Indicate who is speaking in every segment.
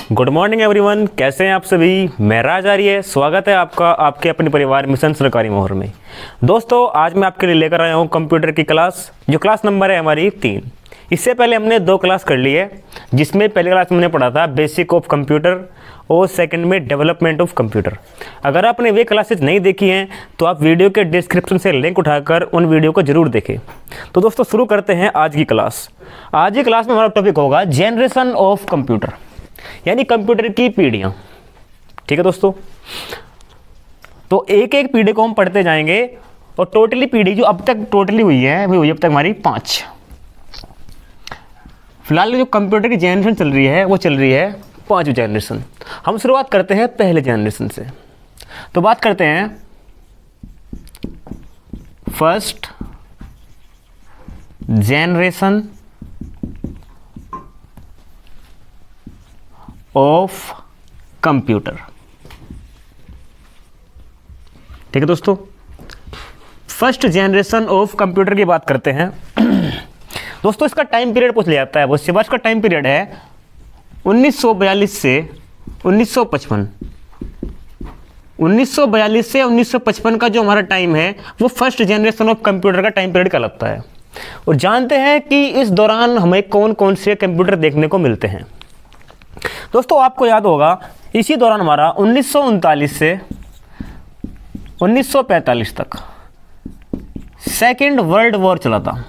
Speaker 1: Good morning everyone, कैसे हैं आप सभी। मैं राज आर्य, स्वागत है आपका आपके अपने परिवार मिशन सरकारी मोहर में। दोस्तों, आज मैं आपके लिए लेकर आया हूं कंप्यूटर की क्लास, जो क्लास नंबर है हमारी 3। इससे पहले हमने 2 क्लास कर ली है, जिसमें पहली क्लास में हमने पढ़ा था बेसिक ऑफ कंप्यूटर और सेकंड में डेवलपमेंट ऑफ कंप्यूटर। अगर आपने वे क्लासेस नहीं देखी हैं तो आप वीडियो के डिस्क्रिप्शन से लिंक उठाकर उन वीडियो को जरूर देखें। तो दोस्तों, शुरू करते हैं आज की क्लास। आज की क्लास में हमारा टॉपिक होगा जनरेशन ऑफ कंप्यूटर, यानी कंप्यूटर की पीढ़ियाँ। ठीक है दोस्तों, तो एक एक पीढ़ी को हम पढ़ते जाएंगे और टोटली पीढ़ी जो अब तक टोटली हुई है वो हुई अब तक हमारी 5। फिलहाल जो कंप्यूटर की जनरेशन चल रही है वो चल रही है 5वीं जनरेशन। हम शुरुआत करते हैं पहले जनरेशन से। तो बात करते हैं फर्स्ट जनरेशन ऑफ कंप्यूटर। ठीक है दोस्तों, फर्स्ट जनरेशन ऑफ कंप्यूटर की बात करते हैं। दोस्तों, इसका टाइम पीरियड पूछ लिया जाता है। वो सिवाच का टाइम पीरियड है 1942 से 1955। 1942 से 1955 का जो हमारा टाइम है वो फर्स्ट जनरेशन ऑफ कंप्यूटर का टाइम पीरियड कहलाता है। और जानते हैं कि इस दौरान हमें कौन कौन से कंप्यूटर देखने को मिलते हैं। दोस्तों, आपको याद होगा इसी दौरान हमारा 1939 से 1945 तक सेकेंड वर्ल्ड वॉर चला था।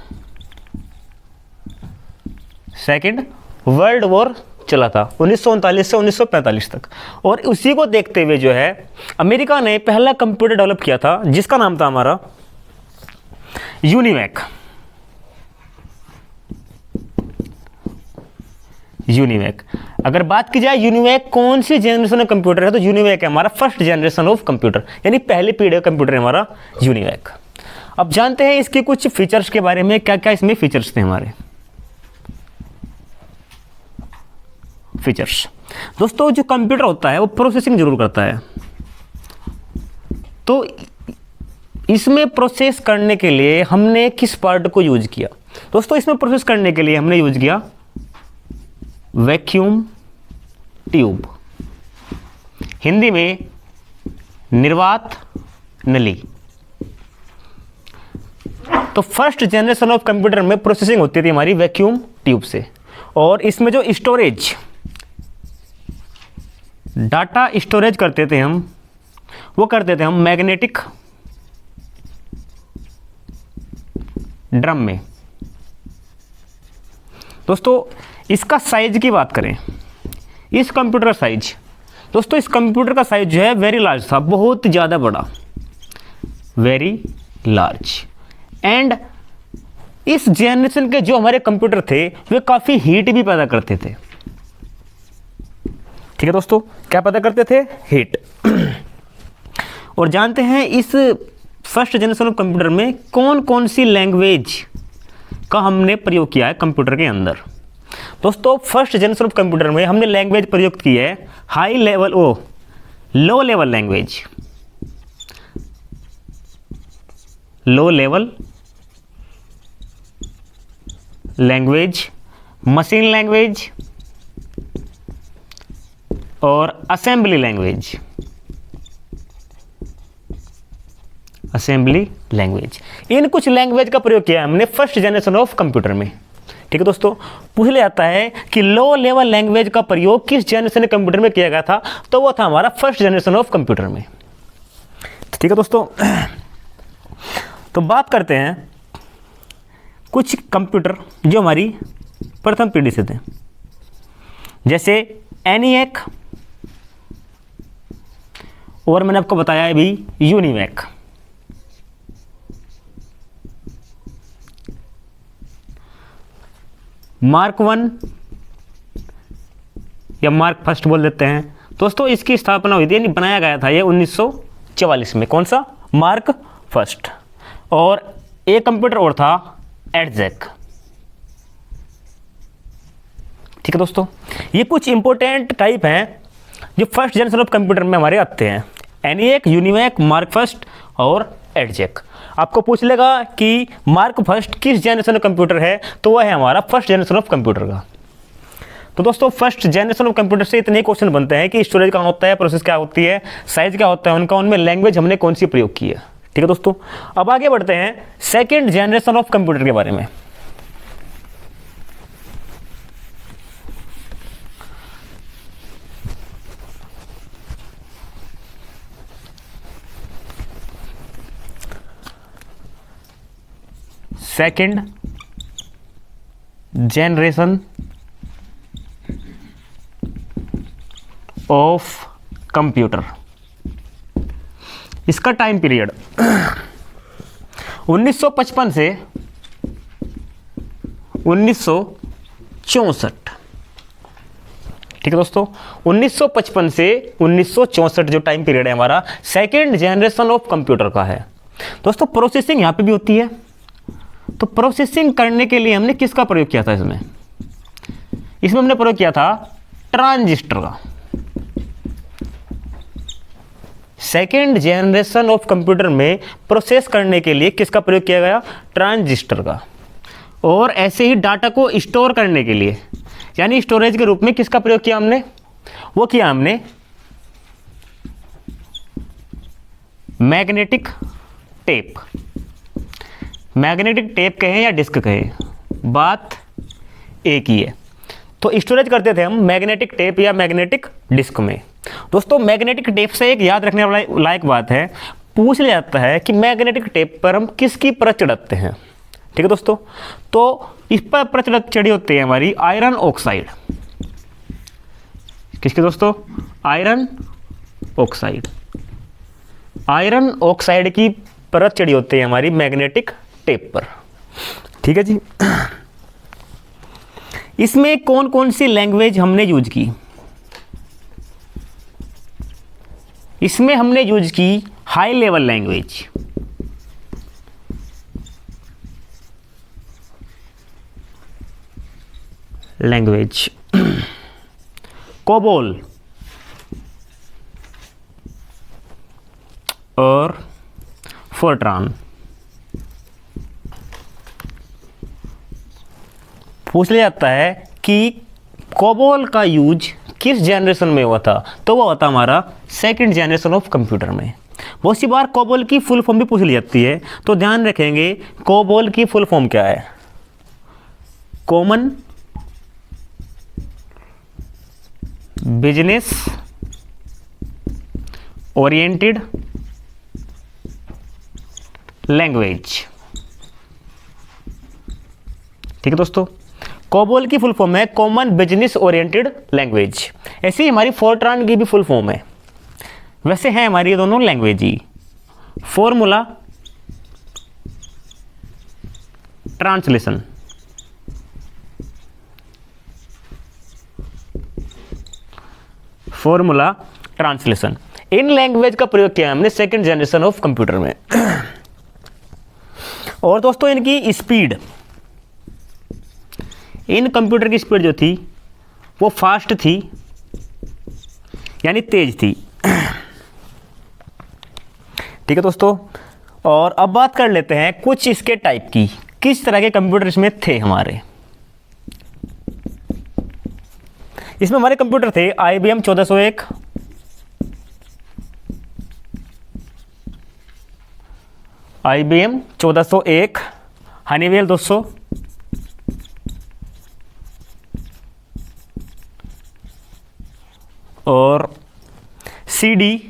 Speaker 1: सेकेंड वर्ल्ड वॉर चला था 1939 से 1945 तक। और उसी को देखते हुए जो है अमेरिका ने पहला कंप्यूटर डेवलप किया था, जिसका नाम था हमारा यूनिवैक। यूनिवैक, अगर बात की जाए यूनिवैक कौन सी जनरेशन ऑफ कंप्यूटर है, तो यूनिवैक है हमारा फर्स्ट जनरेशन ऑफ कंप्यूटर, यानी पहली पीढ़ी का कंप्यूटर है हमारा यूनिवैक। अब जानते हैं इसके कुछ फीचर्स के बारे में, क्या क्या इसमें फीचर्स थे हमारे। फीचर्स दोस्तों, जो कंप्यूटर होता है वो प्रोसेसिंग जरूर करता है। तो इसमें प्रोसेस करने के लिए हमने किस पार्ट को यूज किया। दोस्तों, इसमें प्रोसेस करने के लिए हमने यूज किया वैक्यूम ट्यूब, हिंदी में निर्वात नली। तो फर्स्ट जनरेशन ऑफ कंप्यूटर में प्रोसेसिंग होती थी हमारी वैक्यूम ट्यूब से। और इसमें जो स्टोरेज, डाटा स्टोरेज करते थे हम, वो करते थे हम मैग्नेटिक ड्रम में। दोस्तों, इसका साइज की बात करें, इस कंप्यूटर का साइज, दोस्तों इस कंप्यूटर का साइज जो है वेरी लार्ज था, बहुत ज़्यादा बड़ा, वेरी लार्ज। एंड इस जनरेशन के जो हमारे कंप्यूटर थे वे काफ़ी हीट भी पैदा करते थे। ठीक है दोस्तों, क्या पैदा करते थे? हीट। और जानते हैं इस फर्स्ट जनरेशन ऑफ कंप्यूटर में कौन कौन सी लैंग्वेज का हमने प्रयोग किया है कंप्यूटर के अंदर। दोस्तों, फर्स्ट जनरेशन ऑफ कंप्यूटर में हमने लैंग्वेज प्रयोग की है high level low level language, low level language, machine language और असेंबली लैंग्वेज। असेंबली लैंग्वेज, इन कुछ लैंग्वेज का प्रयोग किया हमने फर्स्ट जनरेशन ऑफ कंप्यूटर में। ठीक है दोस्तों, पूछ लिया जाता है कि लो लेवल लैंग्वेज का प्रयोग किस जनरेशन कंप्यूटर में किया गया था, तो वो था हमारा फर्स्ट जनरेशन ऑफ कंप्यूटर में। ठीक है दोस्तों, तो बात करते हैं कुछ कंप्यूटर जो हमारी प्रथम पीढ़ी से थे, जैसे एनिएक, और मैंने आपको बताया है भी यूनिवैक। मार्क 1 या मार्क फर्स्ट बोल देते हैं। दोस्तों, इसकी स्थापना हुई थी, यानी बनाया गया था ये 1944 में। कौन सा? Mark first. और एक कंप्यूटर और था एडजेक। ठीक है दोस्तों, ये कुछ इंपॉर्टेंट टाइप हैं जो फर्स्ट जनरेशन ऑफ कंप्यूटर में हमारे आते हैं। एनिएक, यूनिवैक, मार्क फर्स्ट और एडजेक। आपको पूछ लेगा कि मार्क फर्स्ट किस जनरेशन ऑफ कंप्यूटर है, तो वह है हमारा फर्स्ट जनरेशन ऑफ कंप्यूटर का। तो दोस्तों फर्स्ट जनरेशन ऑफ कंप्यूटर से इतने ही क्वेश्चन बनते हैं कि स्टोरेज कहाँ होता है, प्रोसेस क्या होती है, साइज क्या होता है उनका, उनमें लैंग्वेज हमने कौन सी प्रयोग की है। ठीक है दोस्तों, अब आगे बढ़ते हैं सेकेंड जनरेशन ऑफ कंप्यूटर के बारे में। सेकेंड जनरेशन ऑफ कंप्यूटर, इसका टाइम पीरियड 1955 से 1964। ठीक है दोस्तों, 1955 से 1964 जो टाइम पीरियड है हमारा सेकेंड जनरेशन ऑफ कंप्यूटर का है। दोस्तों प्रोसेसिंग यहां पे भी होती है, तो प्रोसेसिंग करने के लिए हमने किसका प्रयोग किया था? इसमें हमने प्रयोग किया था ट्रांजिस्टर का। सेकेंड जनरेशन ऑफ कंप्यूटर में प्रोसेस करने के लिए किसका प्रयोग किया गया? ट्रांजिस्टर का। और ऐसे ही डाटा को स्टोर करने के लिए यानी स्टोरेज के रूप में किसका प्रयोग किया हमने? वो किया हमने मैग्नेटिक टेप। मैग्नेटिक टेप कहें या डिस्क कहें, बात एक ही है। तो स्टोरेज करते थे हम मैग्नेटिक टेप या मैग्नेटिक डिस्क में। दोस्तों मैग्नेटिक टेप से एक याद रखने वाला लायक बात है, पूछ लिया जाता है कि मैग्नेटिक टेप पर हम किसकी परत चढ़ाते हैं। ठीक है दोस्तों, तो इस पर परत चढ़ी होती है हमारी आयरन ऑक्साइड। किसकी दोस्तों? Iron oxide. आयरन ऑक्साइड की परत चढ़ी होती है हमारी मैग्नेटिक टेप पर। ठीक है जी। इसमें कौन कौन सी लैंग्वेज हमने यूज की? इसमें हमने यूज की हाई लेवल लैंग्वेज। कोबोल और फोर्ट्रान। पूछ लिया जाता है कि कोबोल का यूज किस जनरेशन में हुआ था, तो वो होता हमारा सेकंड जनरेशन ऑफ कंप्यूटर में। बहुत सी बार कोबोल की फुल फॉर्म भी पूछ ली जाती है, तो ध्यान रखेंगे कोबोल की फुल फॉर्म क्या है? Common business oriented language. ठीक है दोस्तों, कोबोल की फुल फॉर्म है कॉमन बिजनेस ओरिएंटेड लैंग्वेज। ऐसी हमारी फोर्ट्रान की भी फुल फॉर्म है। वैसे हैं हमारी ये दोनों language he. Formula translation, formula translation, in language का प्रयोग किया हमने सेकंड जनरेशन ऑफ कंप्यूटर में। और दोस्तों इनकी स्पीड, इन कंप्यूटर की स्पीड जो थी वो फास्ट थी यानी तेज थी। ठीक है दोस्तों, और अब बात कर लेते हैं कुछ इसके टाइप की, किस तरह के कंप्यूटर इसमें थे हमारे। इसमें हमारे कंप्यूटर थे IBM 1401, IBM 1401, हनीवेल 200, और CDC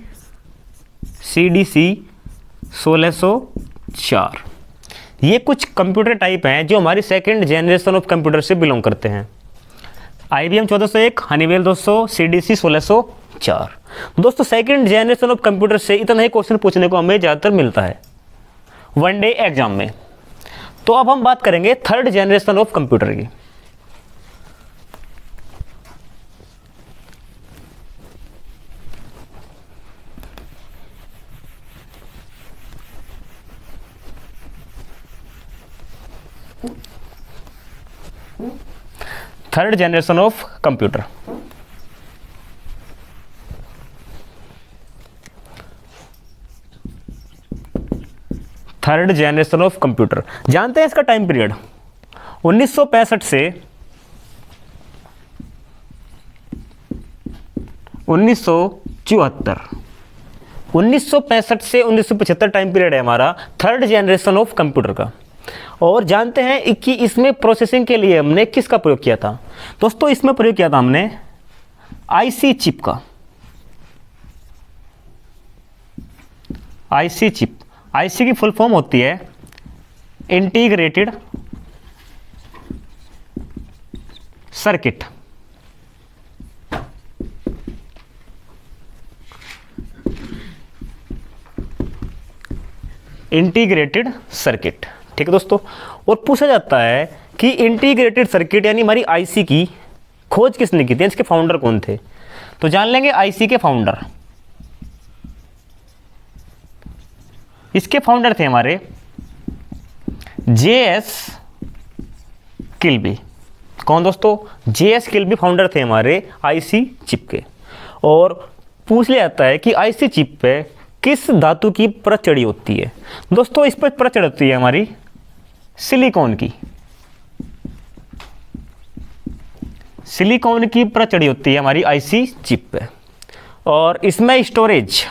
Speaker 1: 1604। ये कुछ कंप्यूटर टाइप हैं जो हमारी सेकेंड जनरेशन ऑफ कंप्यूटर से बिलोंग करते हैं। IBM 1401, Honeywell 200, CDC 1604। दोस्तों सेकेंड जनरेशन ऑफ कंप्यूटर से इतना ही क्वेश्चन पूछने को हमें ज़्यादातर मिलता है वन डे एग्जाम में। तो अब हम बात करेंगे थर्ड जनरेशन ऑफ कंप्यूटर की। Third generation of computer. Third generation of computer जानते हैं इसका टाइम पीरियड 1965 से 1974। 1965 से 1975 टाइम पीरियड है हमारा थर्ड जनरेशन ऑफ कंप्यूटर का। और जानते हैं कि इसमें प्रोसेसिंग के लिए हमने किसका प्रयोग किया था? दोस्तों इसमें प्रयोग किया था हमने आईसी चिप का। आईसी चिप, आईसी की फुल फॉर्म होती है इंटीग्रेटेड सर्किट। इंटीग्रेटेड सर्किट, ठीक है दोस्तों। और पूछा जाता है कि इंटीग्रेटेड सर्किट यानी हमारी आईसी की खोज किसने की थी, इसके फाउंडर कौन थे? तो जान लेंगे आईसी के फाउंडर। इसके फाउंडर थे हमारे जेएस किल्बी। कौन दोस्तों? जेएस किल्बी फाउंडर थे हमारे आईसी चिप के। और पूछ लिया जाता है कि आईसी चिप पे किस धातु की परत चढ़ी होती है? दोस्तों इस पर परत चढ़ होती है हमारी सिलिकॉन की। सिलिकॉन की परत चढ़ी होती है हमारी आईसी चिप पे। और इसमें स्टोरेज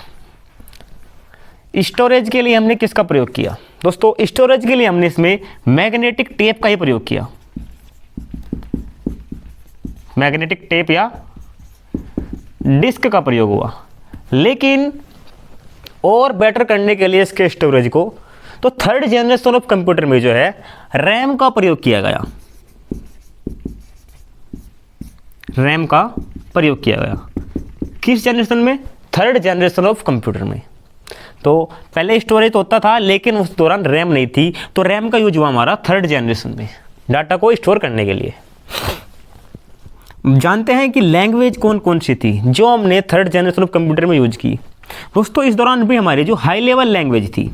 Speaker 1: के लिए हमने किसका प्रयोग किया? दोस्तों स्टोरेज के लिए हमने इसमें मैग्नेटिक टेप का ही प्रयोग किया। मैग्नेटिक टेप या डिस्क का प्रयोग हुआ। लेकिन और बेटर करने के लिए इसके स्टोरेज को तो थर्ड जनरेशन ऑफ कंप्यूटर में जो है रैम का प्रयोग किया गया। रैम का प्रयोग किया गया किस जनरेशन में? थर्ड जनरेशन ऑफ कंप्यूटर में। तो पहले स्टोरेज तो होता था लेकिन उस दौरान रैम नहीं थी, तो रैम का यूज हुआ हमारा थर्ड जनरेशन में डाटा को स्टोर करने के लिए। जानते हैं कि लैंग्वेज कौन कौन सी थी जो हमने थर्ड जनरेशन ऑफ कंप्यूटर में यूज की? दोस्तों इस दौरान भी हमारी जो हाई लेवल लैंग्वेज थी,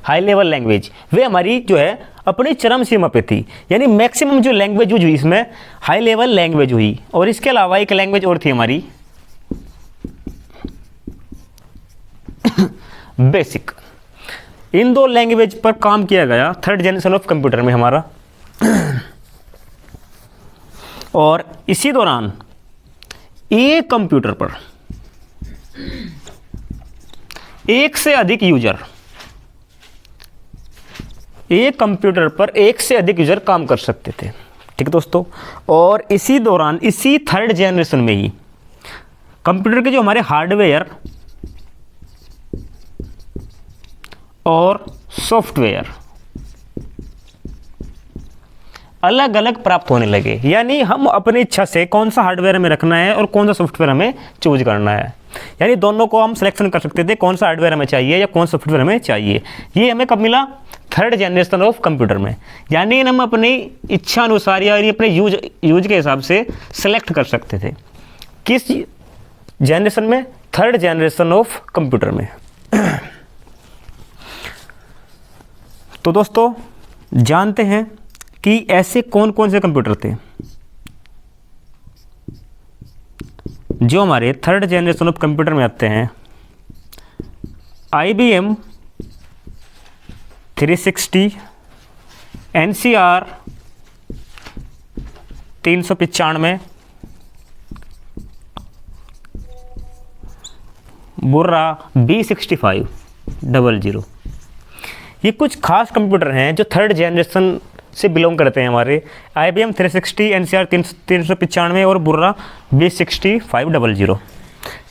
Speaker 1: हाई लेवल लैंग्वेज वे हमारी जो है अपनी चरम सीमा पे थी। यानी मैक्सिमम जो लैंग्वेज यूज हुई इसमें हाई लेवल लैंग्वेज हुई। और इसके अलावा एक लैंग्वेज और थी हमारी बेसिक। इन दो लैंग्वेज पर काम किया गया थर्ड जनरेशन ऑफ कंप्यूटर में हमारा। और इसी दौरान एक कंप्यूटर पर एक से अधिक यूजर, एक कंप्यूटर पर एक से अधिक यूजर काम कर सकते थे, ठीक है दोस्तों। और इसी दौरान इसी थर्ड जनरेशन में ही कंप्यूटर के जो हमारे हार्डवेयर और सॉफ्टवेयर अलग अलग प्राप्त होने लगे। यानी हम अपनी इच्छा से कौन सा हार्डवेयर हमें रखना है और कौन सा सॉफ्टवेयर हमें चूज करना है। यानी दोनों को हम सिलेक्शन कर सकते थे, कौन सा हार्डवेयर हमें चाहिए या कौन सा सॉफ्टवेयर हमें चाहिए। ये हमें कब मिला? थर्ड जनरेशन ऑफ कंप्यूटर में। यानी हम अपनी इच्छा अनुसार या अपने यूज के हिसाब से सिलेक्ट कर सकते थे। किस जनरेशन में? थर्ड जनरेशन ऑफ कंप्यूटर में। तो दोस्तों जानते हैं कि ऐसे कौन कौन से कंप्यूटर थे जो हमारे थर्ड जनरेशन ऑफ कंप्यूटर में आते हैं। IBM 360, NCR 395, बुर्रा B6500। ये कुछ खास कंप्यूटर हैं जो थर्ड जनरेशन से बिलोंग करते हैं हमारे। IBM 360, NCR 395 और बुर्रा B6500,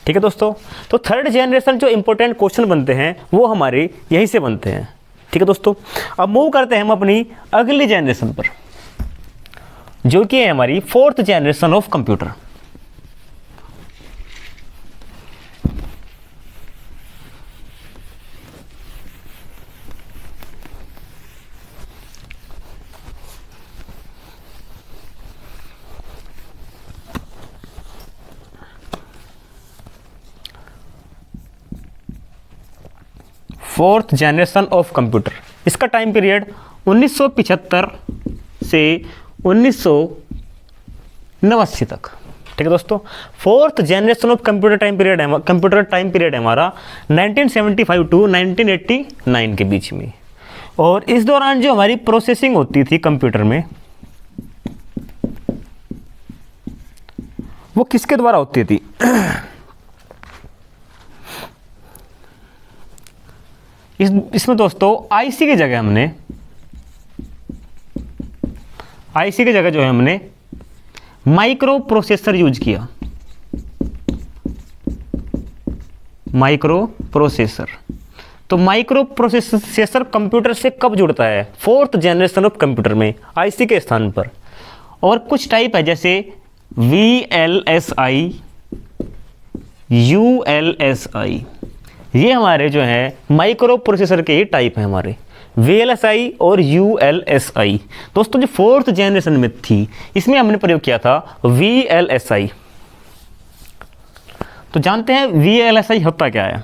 Speaker 1: ठीक है दोस्तों। तो थर्ड जनरेशन जो इंपॉर्टेंट क्वेश्चन बनते हैं वो हमारे यहीं से बनते हैं, ठीक है दोस्तों। अब मूव करते हैं हम अपनी अगली जनरेशन पर जो कि है हमारी fourth generation of computer. Fourth generation of computer, इसका टाइम पीरियड 1975 से 1989 तक, ठीक है दोस्तों। Fourth generation of computer time period है हमारा 1975 टू 1989 के बीच में। और इस दौरान जो हमारी प्रोसेसिंग होती थी कंप्यूटर में वो किसके द्वारा होती थी? इसमें दोस्तों आईसी की जगह जो है हमने माइक्रो प्रोसेसर यूज किया। Micro processor. तो माइक्रो प्रोसेसर कंप्यूटर से कब जुड़ता है? 4th जनरेशन ऑफ कंप्यूटर में, आईसी के स्थान पर। और कुछ टाइप है जैसे VLSI, ULSI, ये हमारे जो है माइक्रो प्रोसेसर के ही टाइप हैं हमारे, VLSI और ULSI। दोस्तों जो 4th जनरेशन में थी इसमें हमने प्रयोग किया था VLSI। तो जानते हैं VLSI होता क्या है?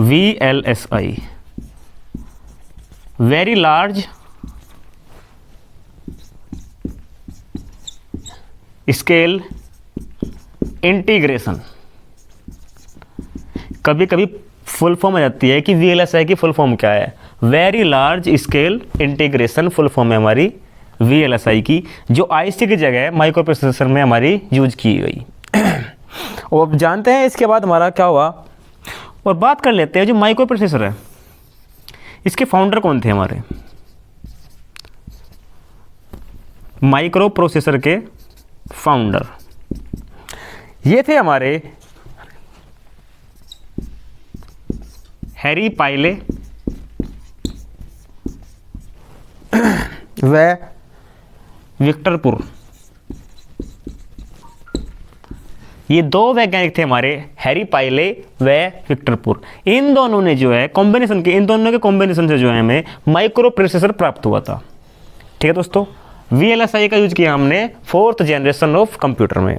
Speaker 1: VLSI very large scale integration. कभी कभी फुल फॉर्म आ जाती है कि VLSI की फुल फॉर्म क्या है? Very large scale integration full form है हमारी VLSI की, जो आईसी की जगह माइक्रो प्रोसेसर में हमारी यूज की गई। और अब जानते हैं इसके बाद हमारा क्या हुआ, और बात कर लेते हैं जो माइक्रो प्रोसेसर है इसके फाउंडर कौन थे हमारे? माइक्रो प्रोसेसर के फाउंडर ये थे हमारे हैरी पाइले व विक्टर पुर। ये दो वैज्ञानिक थे हमारे, हैरी पाइले व विक्टर पुर। इन दोनों ने जो है इन दोनों के कॉम्बिनेशन से जो है हमें माइक्रो प्रोसेसर प्राप्त हुआ था। ठीक है दोस्तों, VLSI का यूज किया हमने 4th जनरेशन ऑफ कंप्यूटर में।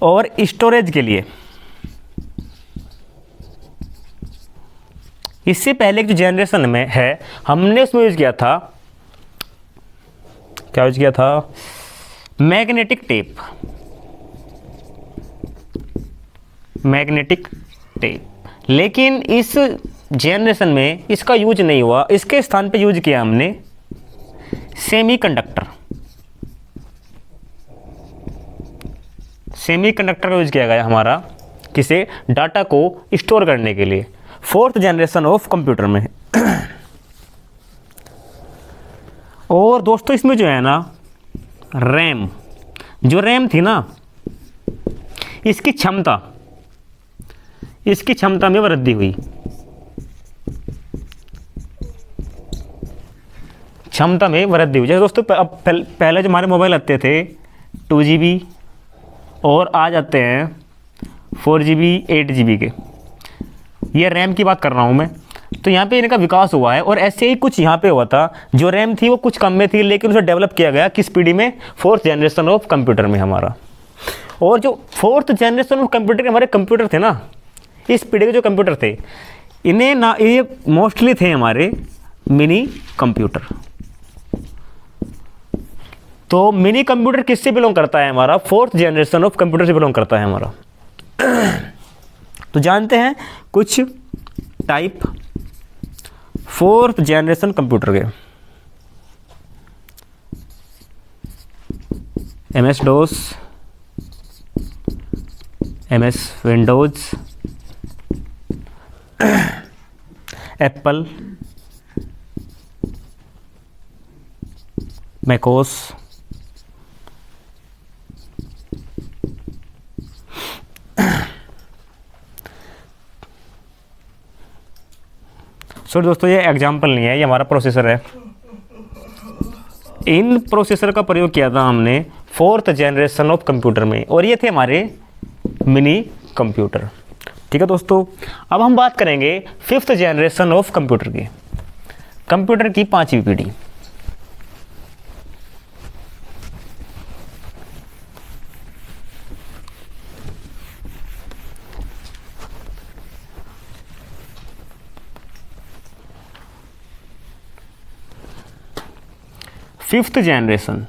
Speaker 1: और स्टोरेज के लिए इससे पहले जो जनरेशन में है हमने उसमें यूज किया था, क्या यूज किया था? Magnetic tape. Magnetic tape. लेकिन इस जनरेशन में इसका यूज नहीं हुआ, इसके स्थान पे यूज किया हमने सेमीकंडक्टर। सेमीकंडक्टर का यूज किया गया हमारा किसे? डाटा को स्टोर करने के लिए 4th जनरेशन ऑफ कंप्यूटर में। और दोस्तों इसमें जो है ना रैम, जो रैम थी ना इसकी क्षमता में वृद्धि हुई। जैसे दोस्तों अब पहले जो हमारे मोबाइल आते थे 2GB और आ जाते हैं 4GB 8GB के, ये रैम की बात कर रहा हूँ मैं। तो यहाँ पे इनका विकास हुआ है और ऐसे ही कुछ यहाँ पे हुआ था, जो रैम थी वो कुछ कम में थी लेकिन उसे डेवलप किया गया किस पीढ़ी में? 4th जनरेशन ऑफ कंप्यूटर में हमारा। और जो 4th जनरेशन ऑफ कंप्यूटर के हमारे कंप्यूटर थे ना, इस पीढ़ी के जो कंप्यूटर थे इन्हें ना, ये मोस्टली थे हमारे मिनी कंप्यूटर। तो मिनी कंप्यूटर किससे बिलोंग करता है? हमारा 4th जनरेशन ऑफ कंप्यूटर से बिलोंग करता है हमारा। तो जानते हैं कुछ टाइप 4th जनरेशन कंप्यूटर के। MS DOS, MS Windows, Apple, macOS, so दोस्तों ये एग्जाम्पल नहीं है, ये हमारा प्रोसेसर है। इन प्रोसेसर का प्रयोग किया था हमने 4th जनरेशन ऑफ कंप्यूटर में और ये थे हमारे मिनी कंप्यूटर। ठीक है दोस्तों, अब हम बात करेंगे 5th जनरेशन ऑफ कंप्यूटर की, कंप्यूटर की 5वीं पीढ़ी। फिफ्थ जनरेशन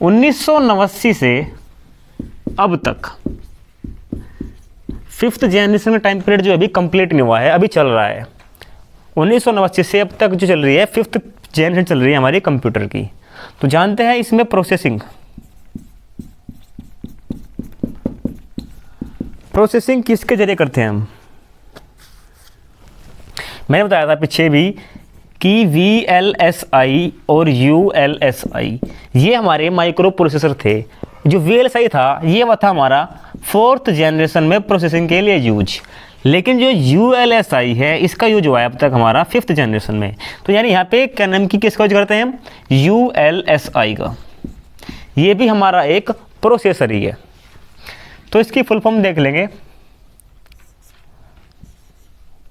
Speaker 1: 1989 से अब तक 5th जनरेशन का टाइम पीरियड जो अभी कंप्लीट नहीं हुआ है, अभी चल रहा है। 1989 से अब तक जो चल रही है 5th जनरेशन चल रही है हमारी कंप्यूटर की। तो जानते हैं इसमें प्रोसेसिंग किसके जरिए करते हैं हम। मैंने बताया था पीछे भी कि VLSI और ULSI ये हमारे माइक्रो प्रोसेसर थे। जो VLSI था ये था हमारा 4th जनरेशन में प्रोसेसिंग के लिए यूज, लेकिन जो ULSI है इसका यूज हुआ है अब तक हमारा 5th जनरेशन में। तो यानी यहाँ पे क्या नाम की किसका यूज करते हैं हम, ULSI का। ये भी हमारा एक प्रोसेसर ही है। तो इसकी फुल फॉर्म देख लेंगे,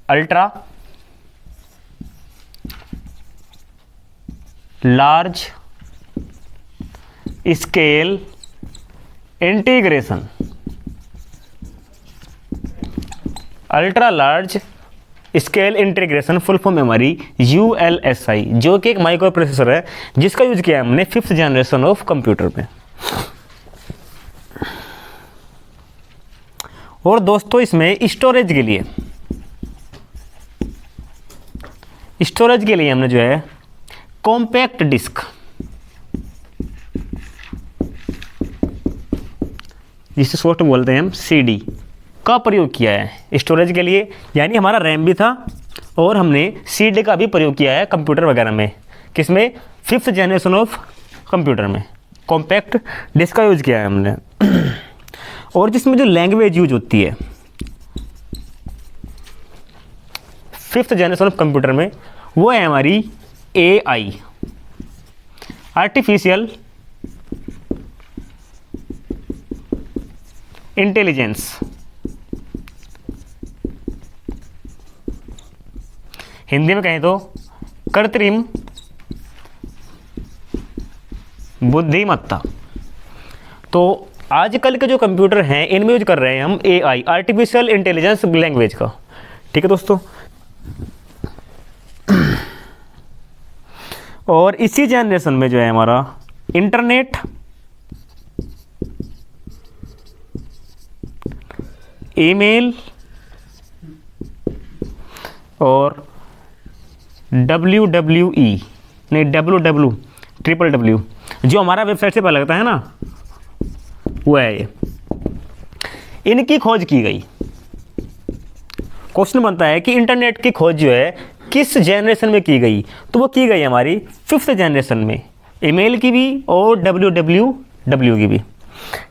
Speaker 1: ultra large scale integration. Ultra large scale integration full form है हमारी ULSI, जो कि एक माइक्रो प्रोसेसर है जिसका यूज किया हमने 5th जनरेशन ऑफ कंप्यूटर में। और दोस्तों इसमें स्टोरेज के लिए हमने जो है कॉम्पैक्ट डिस्क, जिसे शॉर्ट में बोलते हैं हम CD, का प्रयोग किया है स्टोरेज के लिए। यानी हमारा रैम भी था और हमने CD का भी प्रयोग किया है कंप्यूटर वगैरह में। किसमें, 5th जनरेशन ऑफ कंप्यूटर में कॉम्पैक्ट डिस्क का यूज किया है हमने। और जिसमें जो लैंग्वेज यूज होती है 5th जनरेशन ऑफ कंप्यूटर में, वो है हमारी AI, आर्टिफिशियल इंटेलिजेंस। हिंदी में कहें तो कृत्रिम बुद्धिमत्ता। तो आजकल के जो कंप्यूटर हैं इनमें यूज कर रहे हैं हम AI, आर्टिफिशियल इंटेलिजेंस लैंग्वेज का। ठीक है दोस्तों। और इसी जनरेशन में जो है हमारा इंटरनेट, ईमेल और WWW जो हमारा वेबसाइट से पता लगता है ना, वो है ये। इनकी खोज की गई। क्वेश्चन बनता है कि इंटरनेट की खोज जो है किस जनरेशन में की गई, तो वो की गई हमारी 5th जनरेशन में, ईमेल की भी और WWW की भी।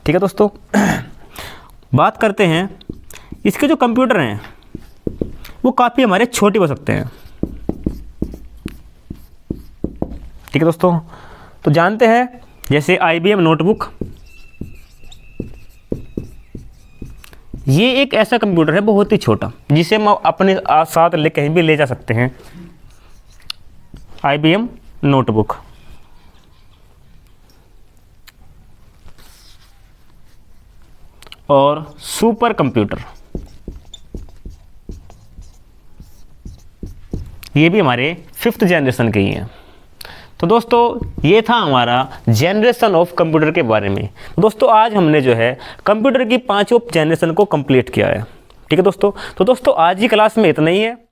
Speaker 1: ठीक है दोस्तों। बात करते हैं इसके जो कंप्यूटर हैं वो काफ़ी हमारे छोटे हो सकते हैं। ठीक है दोस्तों। तो जानते हैं जैसे IBM नोटबुक, ये एक ऐसा कंप्यूटर है बहुत ही छोटा जिसे हम अपने साथ कहीं भी ले जा सकते हैं। IBM notebook. और सुपर कंप्यूटर, ये भी हमारे 5th जनरेशन के ही हैं। तो दोस्तों ये था हमारा जनरेशन ऑफ कंप्यूटर के बारे में। दोस्तों आज हमने जो है कंप्यूटर की 5 जनरेशन को कंप्लीट किया है। ठीक है दोस्तों। तो दोस्तों आज की क्लास में इतना ही है।